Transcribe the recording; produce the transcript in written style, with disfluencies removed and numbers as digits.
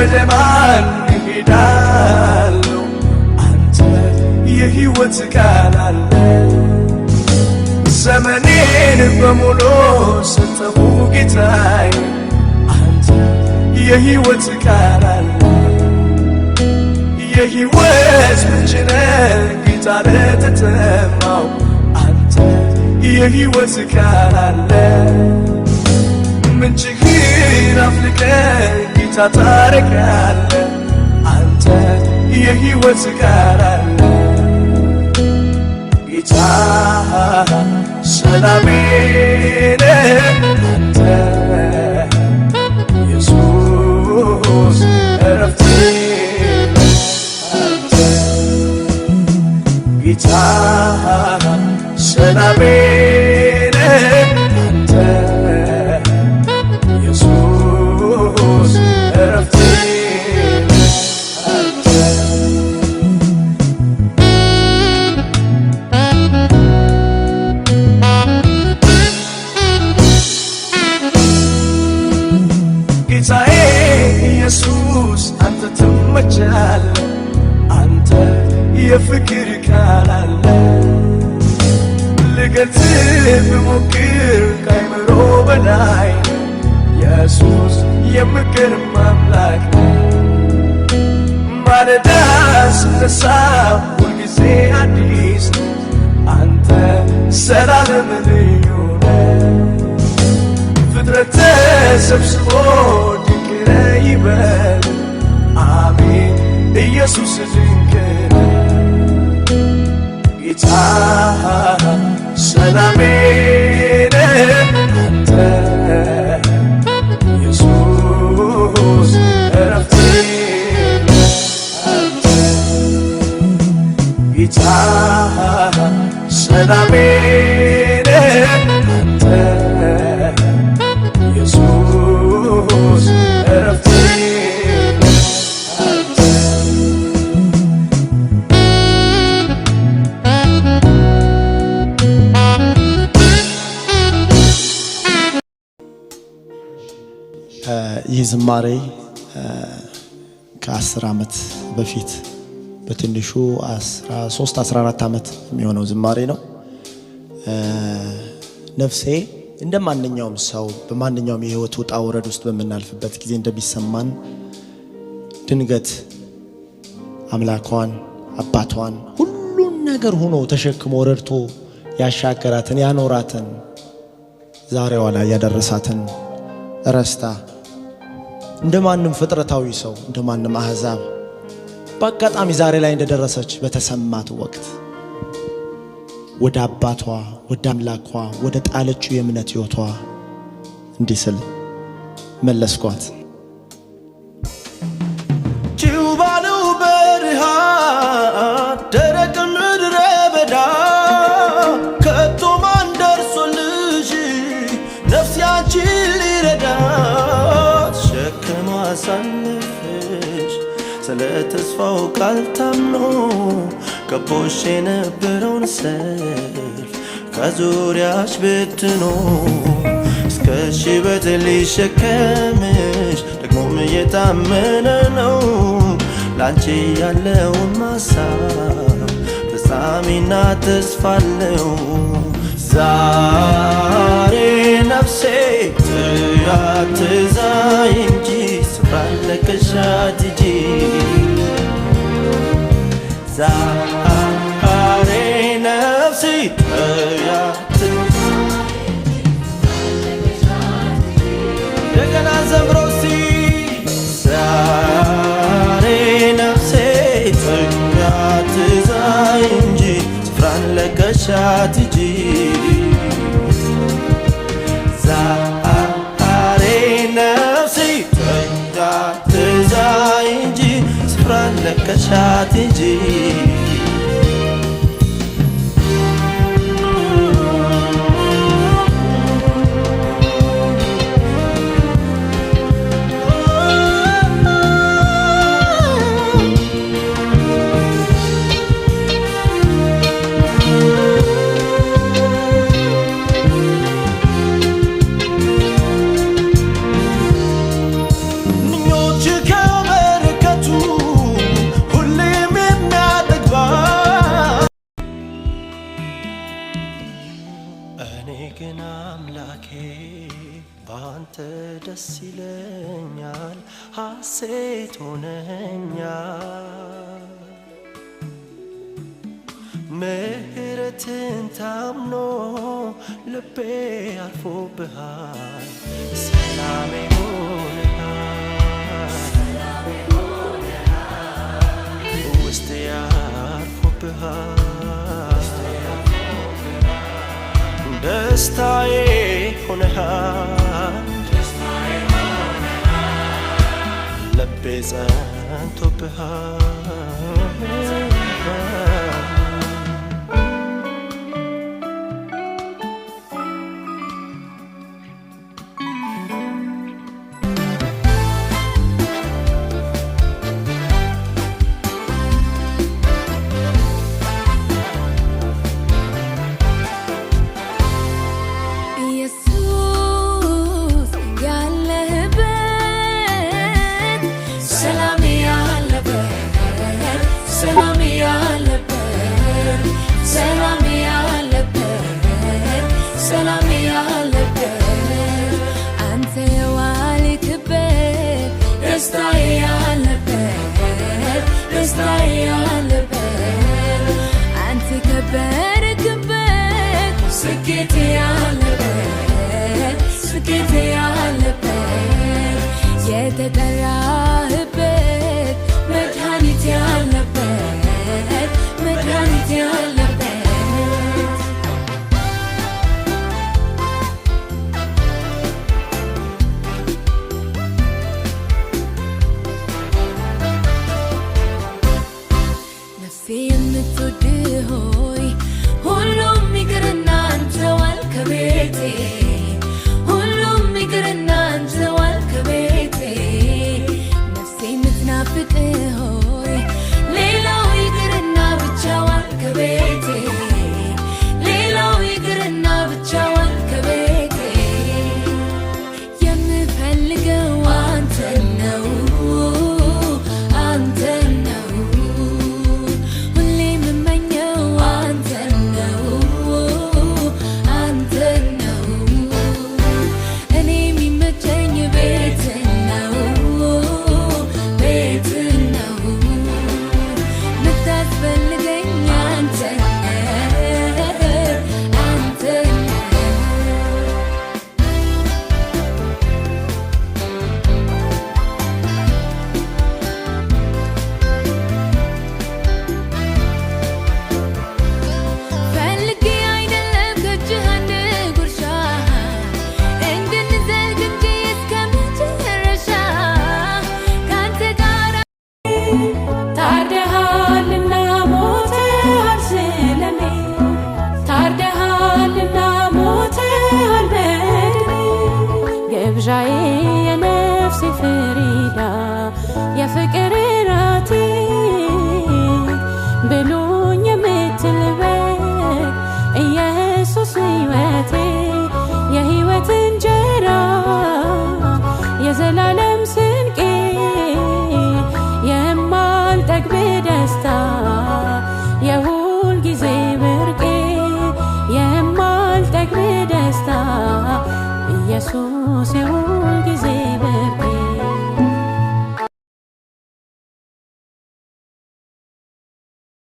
ወደ ማን እሄዳለሁ? አንተ የሕይወት ቃል አለ። ዘመኔን በሙሉ ሰጠሁ ጌታዬ፣ አንተ የሕይወት ቃል አለ። የሕይወት ምንጭ ነህ ጌታ ለተጠማው፣ አንተ የሕይወት ቃል አለ። ምንጭህን አፍልቀህ ጌታ ታረካለህ፣ አንተ የሕይወት ቃል አለ። ጌታ ሰላሜ ነህ አንተ፣ ኢየሱስ ዕረፍቴ አንተ። ጌታ ሰላሜ ነህ አንተ፣ ኢየሱስ ዕረፍቴ አንተ። ጌታዬ ኢየሱስ አንተ ትመቻለህ፣ አንተ የፍቅር ቃል አለ። ልገልጽህ ብሞክር ከአእምሮ በላይ ኢየሱስ የምገርም አምላክ ነህ። ማለዳ ስነሳ ሁልጊዜ አዲስ ነው፣ አንተ ዘላለም ልዩ ነህ። ፍጥረት ተሰብስቦ ድንቅ ነህ ይበል፣ አሜን ኢየሱስ ድንቅ ነህ። ጌታ ሰላሜ ነህ አንተ፣ ኢየሱስ ዕረፍቴ ነህ አንተ። ጌታ ሰላሜ ነህ አንተ፣ ኢየሱስ ዕረፍቴ ነህ አንተ። ይህ ዝማሬ ከ10 ዓመት በፊት በትንሹ 13-14 ዓመት የሚሆነው ዝማሬ ነው። ነፍሴ እንደ ማንኛውም ሰው በማንኛውም የህይወት ውጣ ውረድ ውስጥ በምናልፍበት ጊዜ እንደሚሰማን ድንገት አምላኳን አባቷን ሁሉን ነገር ሆኖ ተሸክሞ ረድቶ ያሻገራትን ያኖራትን ዛሬዋ ላይ ያደረሳትን ረስታ እንደማንም ፍጥረታዊ ሰው እንደማንም አህዛብ በአጋጣሚ ዛሬ ላይ እንደደረሰች በተሰማት ወቅት ወደ አባቷ ወደ አምላኳ ወደ ጣለችው የእምነት ሕይወቷ እንዲህ ስል መለስኳት። ጭው ባለው በረሃ ደረቅ ምድረ በዳ ከቶ ማን ደርሶልሽ ነፍሴ አንቺን ሊረዳት ሸክም አሳልፈሽ ስለ ተስፋው ቃል ታምኖ ከቦሽ የነበረውን ሰልፍ ከዙሪያሽ ብትኖ እስከ ሽበት ሊሸከምሽ ደግሞም የታመነ ነው ላንቺ ያለውን ማሳብ ፍጻሜና ተስፋ አለው። ዛሬ ነፍሴ ትያትዛይ እንጂ ስፍራ ለቀሻት ሂጂ። ዛሬ ነፍሴ እንደገና ዘምረው እስቲ ዛሬ ነፍሴ ትያትዛይ እንጂ ስፍራን ለቀሻት ሂጂ። ዛሬ ነፍሴ ትያትዛይ እንጂ ስፍራን ለቀሻት ሂጂ። ምኞች ከበ ግን አምላኬ ባንተ ደስ ይለኛል ሐሴት ሆነኛል ምህረትን ታምኖ ልቤ አርፎብሃል ሰላሜ ሆነሃል ውስጤ አርፎብሃል ደስታዬ ሆነሃል ልቤ ጸንቶብሃል የተጠራህበት መድኃኒት ያለበት መድኃኒት ያለበት ነፍሴ የምትወድህ ሆይ ሁሉም ይቅርና አንተ ዋል ከቤቴ ሁሉም ይቅርና አንተ ዋል ከቤቴ ነፍሴ የምትናፍቅህ ሆይ ሌላው ይቅርና ብቻ ዋል ከቤቴ ሌላው ይቅርና ብቻ ዋል ከቤቴ የምፈልገው አንተን ነው አንተን ነው ሁሌ የምመኘው አንተን ነው አንተን ነው እኔ የሚመቸኝ ቤትህ ነው ቤትህ ነው ምታስፈልገኝ አንተን አንተን ፈልጌ አይደለም ከእጅህ አንድ ጉርሻ እንድንዘልቅ እንጂ እስከ መጨረሻ ካንተ ጋር ታርደሃልና ሞተሃል ስለኔ ታርደሃልና ሞተሃል በደሜ ግብዣዬ የነፍሴ ፍሪዳ የፍቅር ራቴ ብሉኝ የምትልበቅ ኢየሱስ ሕይወቴ የሕይወት እንጀራ የዘላለም ስንቄ የማልጠግብ ደስታ የሁል ጊዜ ብርቄ የማልጠግብ ደስታ ኢየሱስ